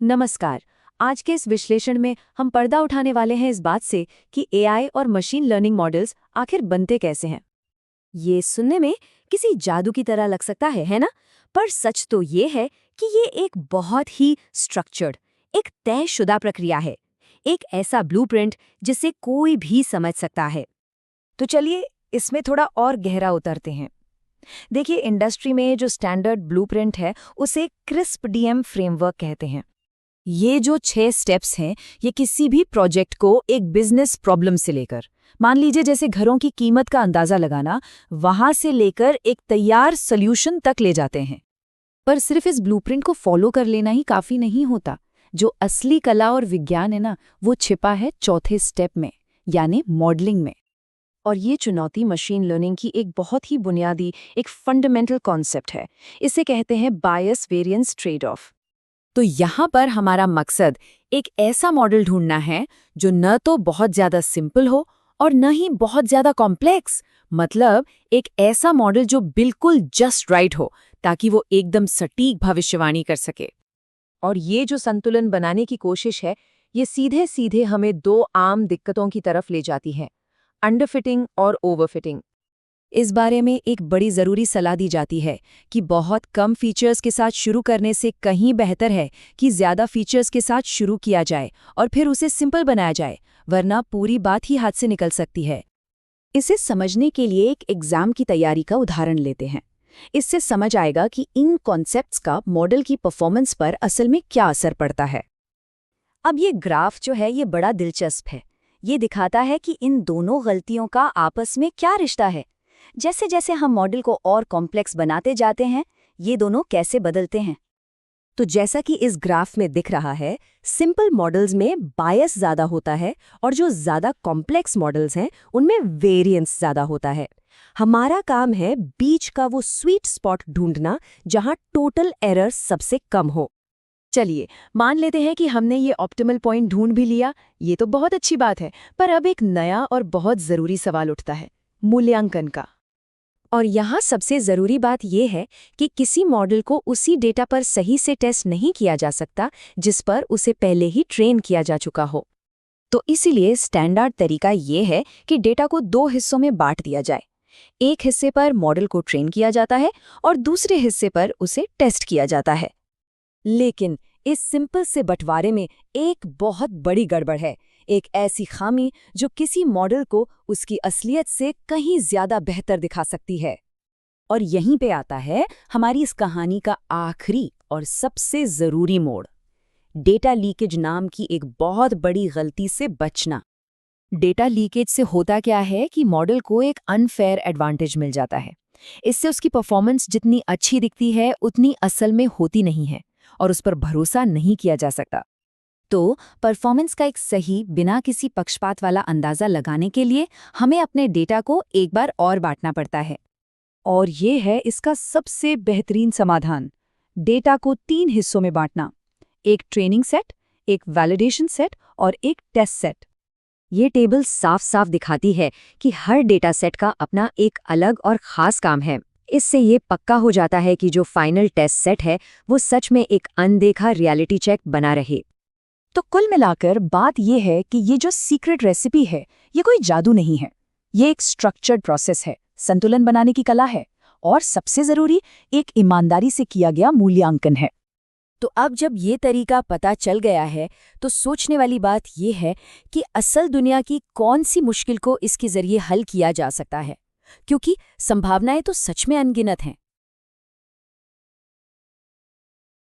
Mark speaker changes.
Speaker 1: नमस्कार। आज के इस विश्लेषण में हम पर्दा उठाने वाले हैं इस बात से कि एआई और मशीन लर्निंग मॉडल्स आखिर बनते कैसे हैं।
Speaker 2: ये सुनने में किसी जादू की तरह लग सकता है ना? पर सच तो ये है कि ये एक बहुत ही स्ट्रक्चर्ड, एक तयशुदा प्रक्रिया है। एक ऐसा ब्लूप्रिंट जिसे कोई भी समझ सकता है।
Speaker 1: तो चलिए इसमें थोड़ा और गहरा उतरते हैं। देखिए, इंडस्ट्री में जो स्टैंडर्ड ब्लूप्रिंट है उसे क्रिस्प डीएम फ्रेमवर्क कहते हैं। ये जो 6 स्टेप्स हैं, ये किसी भी प्रोजेक्ट को एक बिजनेस प्रॉब्लम से लेकर, मान लीजिए जैसे घरों की कीमत का अंदाजा लगाना, वहां से लेकर एक तैयार सॉल्यूशन तक ले जाते हैं। पर सिर्फ इस ब्लूप्रिंट को फॉलो कर लेना ही काफी नहीं होता। जो असली कला और विज्ञान है ना, वो छिपा है चौथे स्टेप में, यानी मॉडलिंग में। और ये चुनौती मशीन लर्निंग की एक बहुत ही बुनियादी, एक फंडामेंटल कॉन्सेप्ट है। इसे कहते हैं बायस वेरिएंस ट्रेड ऑफ। तो यहाँ पर हमारा मकसद एक ऐसा मॉडल ढूंढना है जो न तो बहुत ज्यादा सिंपल हो और न ही बहुत ज्यादा कॉम्प्लेक्स। मतलब एक ऐसा मॉडल जो बिल्कुल जस्ट राइट हो, ताकि वो एकदम सटीक भविष्यवाणी कर सके। और ये जो संतुलन बनाने की कोशिश है, ये सीधे सीधे हमें 2 आम दिक्कतों की तरफ ले जाती है, अंडरफिटिंग और ओवरफिटिंग। इस बारे में एक बड़ी ज़रूरी सलाह दी जाती है कि बहुत कम फीचर्स के साथ शुरू करने से कहीं बेहतर है कि ज़्यादा फीचर्स के साथ शुरू किया जाए और फिर उसे सिंपल बनाया जाए, वरना पूरी बात ही हाथ से निकल सकती है। इसे समझने के लिए एक एग्जाम की तैयारी का उदाहरण लेते हैं। इससे समझ आएगा कि इन कॉन्सेप्ट्स का मॉडल की परफॉर्मेंस पर असल में क्या असर पड़ता है।
Speaker 2: अब ये ग्राफ जो है ये बड़ा दिलचस्प है। ये दिखाता है कि इन दोनों गलतियों का आपस में क्या रिश्ता है। जैसे जैसे हम मॉडल को और कॉम्प्लेक्स बनाते जाते हैं, ये दोनों कैसे बदलते हैं। तो जैसा कि इस ग्राफ में दिख रहा है, सिंपल मॉडल्स में बायस ज़्यादा होता है और जो ज़्यादा कॉम्प्लेक्स मॉडल्स हैं उनमें वेरिएंस ज़्यादा होता है। हमारा काम है बीच का वो स्वीट स्पॉट ढूंढना जहां टोटल एरर सबसे कम हो।
Speaker 1: चलिए मान लेते हैं कि हमने ये ऑप्टिमल पॉइंट ढूंढ भी लिया। ये तो बहुत अच्छी बात है, पर अब एक नया और बहुत ज़रूरी सवाल उठता है, मूल्यांकन का।
Speaker 2: और यहाँ सबसे ज़रूरी बात यह है कि किसी मॉडल को उसी डेटा पर सही से टेस्ट नहीं किया जा सकता जिस पर उसे पहले ही ट्रेन किया जा चुका हो। तो इसीलिए स्टैंडर्ड तरीका ये है कि डेटा को 2 हिस्सों में बांट दिया जाए। एक हिस्से पर मॉडल को ट्रेन किया जाता है और दूसरे हिस्से पर उसे टेस्ट किया जाता है। लेकिन इस सिंपल से बंटवारे में एक बहुत बड़ी गड़बड़ है, एक ऐसी खामी जो किसी मॉडल को उसकी असलियत से कहीं ज्यादा बेहतर दिखा सकती है। और यहीं पे आता है हमारी इस कहानी का आखिरी और सबसे जरूरी मोड़, डेटा लीकेज नाम की एक बहुत बड़ी गलती से बचना। डेटा लीकेज से होता क्या है कि मॉडल को एक अनफेयर एडवांटेज मिल जाता है। इससे उसकी परफॉर्मेंस जितनी अच्छी दिखती है उतनी असल में होती नहीं है और उस पर भरोसा नहीं किया जा सकता। तो परफॉर्मेंस का एक सही, बिना किसी पक्षपात वाला अंदाजा लगाने के लिए हमें अपने डेटा को एक बार और बांटना पड़ता है। और ये है इसका सबसे बेहतरीन समाधान, डेटा को 3 हिस्सों में बांटना। एक ट्रेनिंग सेट, एक वैलिडेशन सेट और एक टेस्ट सेट। ये टेबल साफ साफ दिखाती है कि हर डेटा सेट का अपना एक अलग और खास काम है। इससे ये पक्का हो जाता है कि जो फाइनल टेस्ट सेट है वो सच में एक अनदेखा रियलिटी चेक बना रहे। तो कुल मिलाकर बात यह है कि ये जो सीक्रेट रेसिपी है, ये कोई जादू नहीं है। ये एक स्ट्रक्चर्ड प्रोसेस है, संतुलन बनाने की कला है और सबसे जरूरी एक ईमानदारी से किया गया मूल्यांकन है। तो अब जब ये तरीका पता चल गया है, तो सोचने वाली बात ये है कि असल दुनिया की कौन सी मुश्किल को इसके जरिए हल किया जा सकता है, क्योंकि संभावनाएं तो सच में अनगिनत हैं।